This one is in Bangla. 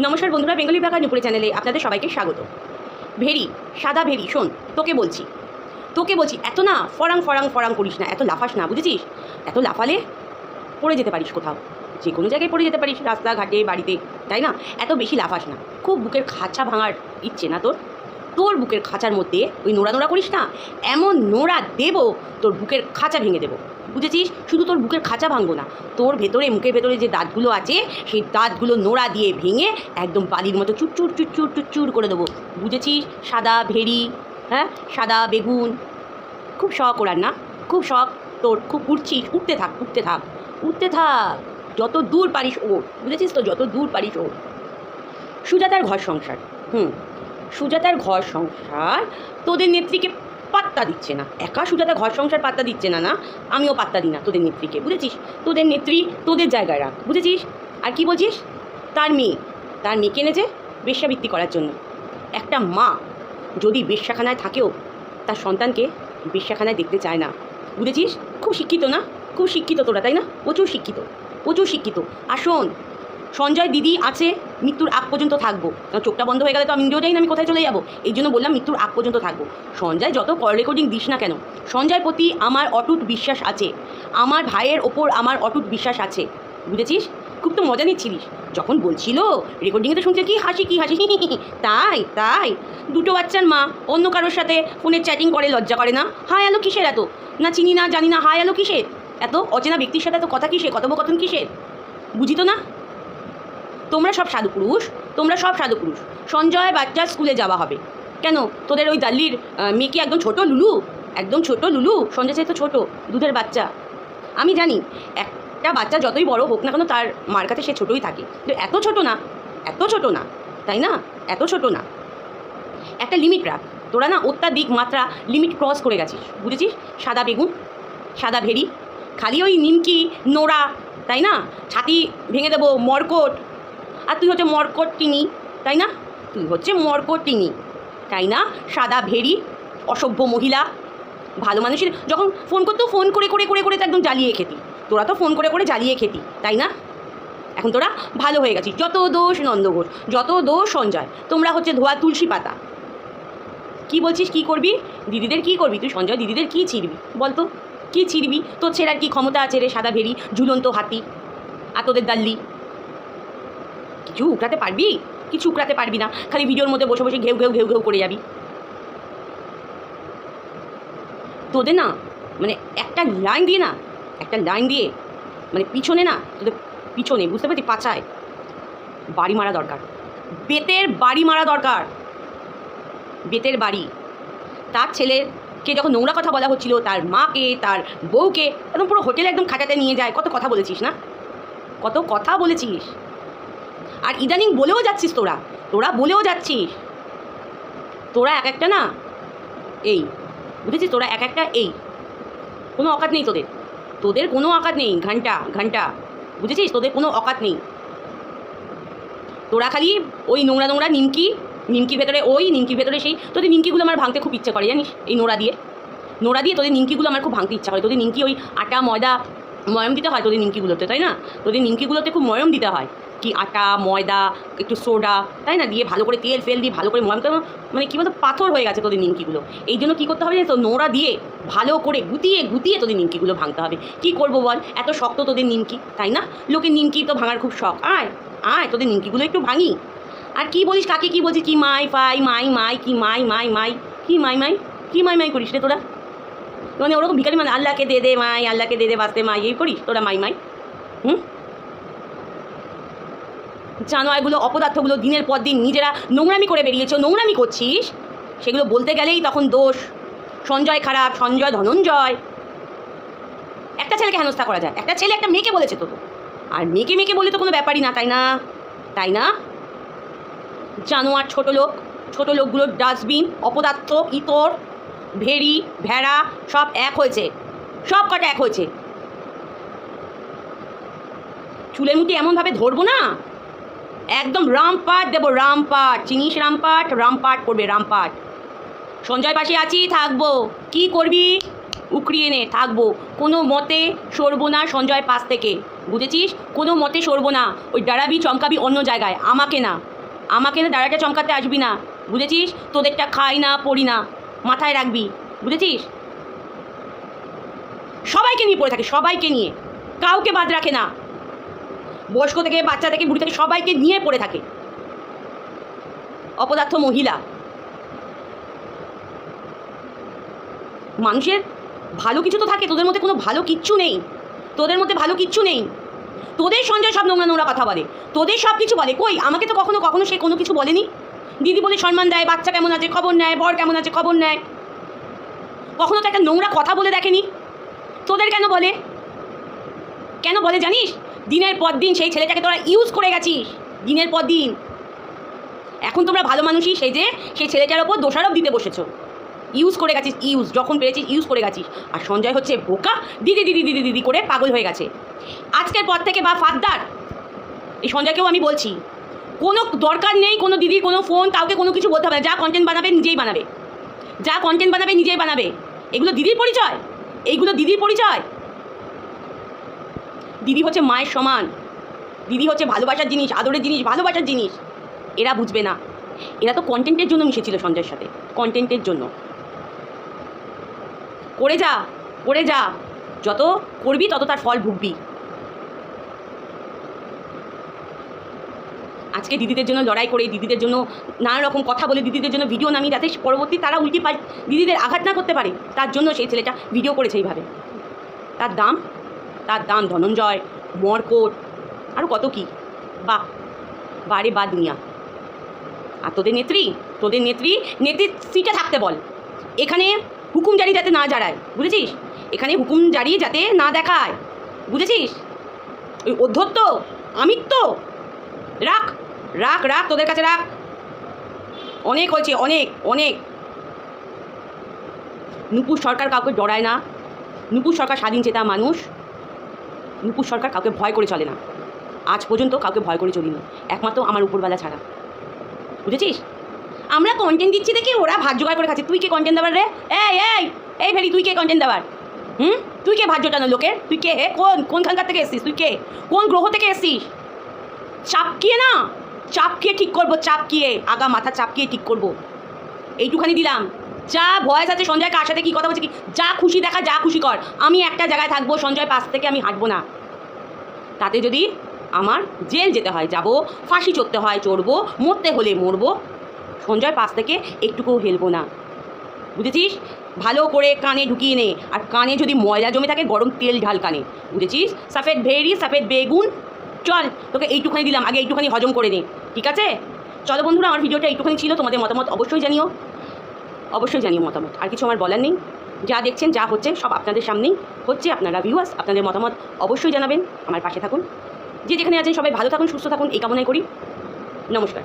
নমস্কার বন্ধুরা, বেঙ্গলি ব্লগার নুপুরে চ্যানেলে আপনাদের সবাইকে স্বাগত। ভেরি সাদা ভেরি, শোন তোকে বলছি এত না ফরাং ফরাং ফরাং করিস না, এত লাফাস না, বুঝেছিস? এত লাফালে পড়ে যেতে পারিস, কোথাও যে কোনো জায়গায় পড়ে যেতে পারিস, রাস্তাঘাটে, বাড়িতে, তাই না? এত বেশি লাফাস না। খুব বুকের খাঁচা ভাঙার ইচ্ছে না তোর বুকের খাঁচার মধ্যে ওই নোড়া নোড়া করিস না, এমন নোড়া দেবো তোর বুকের খাঁচা ভেঙে দেবো, বুঝেছিস? শুধু তোর বুকের খাঁচা ভাঙবো না, তোর ভেতরে মুখের ভেতরে যে দাঁতগুলো আছে সেই দাঁতগুলো নোড়া দিয়ে ভেঙে একদম বালির মতো চুরচুর চুরচুর চুরচুর করে দেবো, বুঝেছিস? সাদা ভেরি, হ্যাঁ, সাদা বেগুন, খুব শখ ওরার না, খুব শখ তোর, খুব উঠতে থাক, যত দূর পারিস ওর, বুঝেছিস তো? যত দূর পারিস ওর। সুজাতার ঘর সংসার, সুজাতার ঘর সংসার তোদের নেত্রীকে পাত্তা দিচ্ছে না। একা সুজাতা ঘর সংসার পাত্তা দিচ্ছে না, আমিও পাত্তা দিই না তোদের নেত্রীকে, বুঝেছিস? তোদের নেত্রী তোদের জায়গায় রাখ, বুঝেছিস? আর কি বলছিস? তার মেয়ে এনেছে বেশ্যাবৃত্তি করার জন্য। একটা মা যদি বেশ্যাখানায় থাকেও তার সন্তানকে বেশ্যাখানায় দেখতে চায় না, বুঝেছিস? খুব শিক্ষিত না? খুব শিক্ষিত তোরা, তাই না? প্রচুর শিক্ষিত। আর শোন, সঞ্জয় দিদি আছে, মৃত্যুর আগ পর্যন্ত থাকবো, কারণ চোখটা বন্ধ হয়ে গেলে তো আমি নিজেও জানি না আমি কোথায় চলে যাবো, এই জন্য বললাম মৃত্যুর আগ পর্যন্ত থাকবো। সঞ্জয় যত কল রেকর্ডিং দিস না কেন, সঞ্জয়ের প্রতি আমার অটুট বিশ্বাস আছে, আমার ভাইয়ের ওপর আমার অটুট বিশ্বাস আছে, বুঝেছিস? খুব তো মজা নিচ্ছিলিস যখন বলছিল, রেকর্ডিংয়ে তো শুনছে কি হাসি তাই দুটো বাচ্চার মা অন্য কারোর সাথে ফোনে চ্যাটিং করে, লজ্জা করে না? হাই আলো কিসের এত? না চিনি না জানি না, হাই আলো কিসের এত? অচেনা ব্যক্তির সাথে এত কথা কিসের, কথোপকথন কিসের? বুঝি তো না। তোমরা সব সাধু পুরুষ। সঞ্জয় বাচ্চার স্কুলে যাওয়া হবে কেন? তোদের ওই দাল্লির মেয়ে কি একদম ছোটো লুলু? সঞ্জয় চেয়ে তো ছোটো, দুধের বাচ্চা। আমি জানি একটা বাচ্চা যতই বড় হোক না কেন তার মার কাছে সে ছোটোই থাকে, তো এত ছোটো না, তাই না? এত ছোটো না, একটা লিমিট রাখ। তোরা না অত্যাধিক মাত্রা লিমিট ক্রস করে গেছিস, বুঝেছিস? সাদা বেগুন, সাদা ভেরি, খালি ওই নিমকি নোড়া, তাই না? ছাতি ভেঙে দেবো, মরকট। আর তুই হচ্ছে মরকট টিনি, তাই না? সাদা ভেরি, অসভ্য মহিলা। ভালো মানুষের যখন ফোন করতো, ফোন করে তো একদম জ্বালিয়ে খেতি। তোরা তো ফোন করে জ্বালিয়ে খেতি, তাই না? এখন তোরা ভালো হয়ে গেছিস। যত দোষ নন্দঘোষ, যত দোষ সঞ্জয়, তোমরা হচ্ছে ধোয়া তুলসী পাতা। কি বলছিস? কি করবি দিদিদের? কি করবি তুই সঞ্জয়? দিদিদের কি ছিড়বি বলতো? কি ছিড়বি? তোর ছেড়ার কি ক্ষমতা আছে রে? সাদা ভেরি, ঝুলন্ত হাতি। আর তোদের দাল্লি কিছু উকড়াতে পারবি না, খালি ভিডিওর মধ্যে বসে ঘেউ করে যাবি। তোদের না মানে একটা লাইন দিয়ে মানে পিছনে না, তোদের পিছনে, বুঝতে পারছি, পাছায় বাড়ি মারা দরকার, বেতের বাড়ি। তার ছেলেকে যখন নোংরা কথা বলা হচ্ছিল, তার মাকে, তার বউকে একদম পুরো হোটেলে একদম খাটাতে নিয়ে যায়। কত কথা বলেছিস না, কত কথা বলেছিস। আর ইদানিং বলেও যাচ্ছিস, তোরা বলেও যাচ্ছিস, তোরা এক একটা না এই, বুঝেছিস? তোরা এক একটা এই, কোনো অকাত নেই তোদের কোনো অকাত নেই। ঘন্টা, বুঝেছিস? তোদের কোনো অকাত নেই। তোরা খালি ওই নোংরা নিমকির ভেতরে সেই তোদের নিমকিগুলো আমার ভাঙতে খুব ইচ্ছে করে, জানিস? এই নোড়া দিয়ে তোদের নিমকিগুলো আমার খুব ভাঙতে ইচ্ছা করে। তোদের নিমকি ওই আটা ময়দা ময়ম দিতে হয় তোদের নিমকিগুলোতে, তাই না? তোদের নিমকিগুলোতে খুব ময়ম দিতে হয়, কি আটা ময়দা একটু সোডা, তাই না? দিয়ে ভালো করে তেল ফেল দিয়ে ভালো করে ময়ম, মানে কী বলতো, পাথর হয়ে গেছে তোদের নিমকিগুলো। এই জন্য কী করতে হবে তো, নোড়া দিয়ে ভালো করে গুতিয়ে তোদের নিমকিগুলো ভাঙতে হবে। কি করবো বল, এত শক্ত তোদের নিমকি, তাই না? লোকের নিমকি তো ভাঙার খুব শখ। আয় তোদের নিমকিগুলো একটু ভাঙি। আর কি বলিস, কাকে কি বলছিস? কি মাই কি মাই করিস রে তোরা? মানে ওরকম ভিখারি, মানে আল্লাহকে দে দে বাঁচতে মাই, এই করিস তোরা? মাই জানোয়ারগুলো, অপদার্থগুলো দিনের পর দিন নিজেরা নোংরামি করে বেরিয়েছে, নোংরামি করছিস। সেগুলো বলতে গেলেই তখন দোষ। সঞ্জয় খারাপ, সঞ্জয় ধনঞ্জয়। একটা ছেলেকে হেনস্থা করা যায়, একটা ছেলে একটা মেয়েকে বলেছে তো, আর মেয়েকে বলে তো কোনো ব্যাপারই না, তাই না? জানোয়ার, ছোট লোকগুলোর ডাস্টবিন, অপদার্থ, ইতর, ভেড়ি, ভেড়া সব কটা এক হয়েছে। চুলের মুঠি এমনভাবে ধরবো না, একদম রামপাট দেবো, রামপাট। চিনিস রামপাট করবে, রামপাট। সঞ্জয় পাশে আছি, থাকবো। কি করবি? উকড়িয়ে নে, থাকবো, কোনো মতে সরবো না সঞ্জয় পাশ থেকে, বুঝেছিস? কোনো মতে সরবো না। ওই ডাড়াবি চমকাবি অন্য জায়গায়, আমাকে না ডাড়াটা চমকাতে আসবি না, বুঝেছিস? তোদেরটা খাই না পড়ি না, মাথায় রাখবি, বুঝেছিস? সবাইকে নিয়ে পড়ে থাকে, সবাইকে নিয়ে, কাউকে বাদ রাখে না, বয়স্ক থেকে বাচ্চা থেকে বুড়ি থেকে সবাইকে নিয়ে পড়ে থাকে। অপদার্থ মহিলা। মানুষের ভালো কিছু তো থাকে, তোদের মধ্যে কোনো ভালো কিচ্ছু নেই, তোদের মধ্যে ভালো কিচ্ছু নেই। তোদের সঞ্জয় সব নোংরা নোংরা কথা বলে, তোদের সব কিছু বলে। কই আমাকে তো কখনো কখনো সে কোনো কিছু বলেনি। দিদি বলে সম্মান দেয়, বাচ্চা কেমন আছে খবর নেয়, বর কেমন আছে খবর নেয়, কখনো তো একটা নোংরা কথা বলে দেখেনি। তোদের কেন বলে? কেন বলে জানিস? দিনের পর দিন সেই ছেলেটাকে তোরা ইউজ করে গেছিস, দিনের পর দিন। এখন তোমরা ভালো মানুষই সেজে সেই ছেলেটার ওপর দোষারোপ দিতে বসেছো। ইউজ করে গেছিস, ইউজ যখন পেরেছিস ইউজ করে গেছিস। আর সঞ্জয় হচ্ছে বোকা, দিদি দিদি দিদি দিদি করে পাগল হয়ে গেছে। আজকের পর থেকে বা ফাদ্দার, এই সঞ্জয়কেও আমি বলছি, কোনো দরকার নেই কোনো দিদির কোনো ফোন, কাউকে কোনো কিছু বলতে হবে না। যা কন্টেন্ট বানাবে নিজেই বানাবে, যা কন্টেন্ট বানাবে নিজেই বানাবে। এগুলো দিদির পরিচয়, এইগুলো দিদির পরিচয়। দিদি হচ্ছে মায়ের সমান, দিদি হচ্ছে ভালোবাসার জিনিস, আদরের জিনিস, ভালোবাসার জিনিস। এরা বুঝবে না, এরা তো কন্টেন্টের জন্য মিশেছিল সঞ্জয়ের সাথে, কন্টেন্টের জন্য। করে যা, করে যা, যত করবি তত তার ফল ভুগবি। আজকে দিদিদের জন্য লড়াই করে, দিদিদের জন্য নানা রকম কথা বলে, দিদিদের জন্য ভিডিও নামিয়ে, যাতে পরবর্তী তারা উল্টি পায় দিদিদের আঘাত না করতে পারে, তার জন্য সেই ছেলেটা ভিডিও করেছে এইভাবে। তার দাম ধনঞ্জয়, মরকট, আরও কত কি, বা বারে বা দুনিয়া। আর তোদের নেত্রী সিটে থাকতে বল। এখানে হুকুম জারি যাতে না জারায়, বুঝেছিস? এখানে হুকুম জারি যাতে না দেখায়, বুঝেছিস? ওই অধ্যত্ত আমিত্ব রাখ রাখ রাখ, তোদের কাছে রাখ। অনেক হয়েছে, অনেক অনেক। নুপুর সরকার কাউকে ডরায় না, নুপুর সরকার স্বাধীনচেতা মানুষ, নুপুর সরকার কাউকে ভয় করে চলে না, আজ পর্যন্ত কাউকে ভয় করে চলিনি, একমাত্র আমার উপরবেলা ছাড়া, বুঝেছিস? আমরা কন্টেন্ট দিচ্ছি দেখি ওরা ভাত জোগাড় করে খাচ্ছে। তুই কে কন্টেন্ট দেওয়ার রে? এই ভেরি, তুই কে কন্টেন্ট দেওয়ার? তুই কে ভাত জোটানো লোকের? তুই কে হে? কোনখানকার থেকে এসছিস? তুই কে? কোন গ্রহ থেকে এসছিস? চাপকিয়ে ঠিক করবো, চাপকিয়ে আগা মাথা চাপকিয়ে ঠিক করবো। এইটুখানি দিলাম। যা ভয়েস আছে সঞ্জয় কার সাথে কী কথা বলছে, কি যা খুশি দেখা, যা খুশি কর। আমি একটা জায়গায় থাকবো, সঞ্জয় পাশ থেকে আমি হাঁটবো না। তাতে যদি আমার জেল যেতে হয় যাব, ফাঁসি চড়তে হয় চড়বো, মরতে হলে মরবো, সঞ্জয় পাশ থেকে একটুকুও হেলবো না, বুঝেছিস? ভালো করে কানে ঢুকিয়ে নে। আর কানে যদি ময়লা জমে থাকে গরম তেল ঢাল কানে, বুঝেছিস? সাফেদ ভেরি, সাফেদ বেগুন। চল, তোকে এইটুখানি দিলাম, আগে এইটুখানি হজম করে নে, ঠিক আছে? চলো বন্ধুরা, আমার ভিডিওটা এইটুখানি ছিল। তোমাদের মতামত অবশ্যই জানিও, অবশ্যই জানিও মতামত। আর কিছু আমার বলার নেই। যা দেখছেন, যা হচ্ছে সব আপনাদের সামনেই হচ্ছে। আপনারা ভিউয়ার্স, আপনাদের মতামত অবশ্যই জানাবেন, আমার পাশে থাকুন। যে যেখানে আছেন সবাই ভালো থাকুন, সুস্থ থাকুন, এই কামনাই করি। নমস্কার।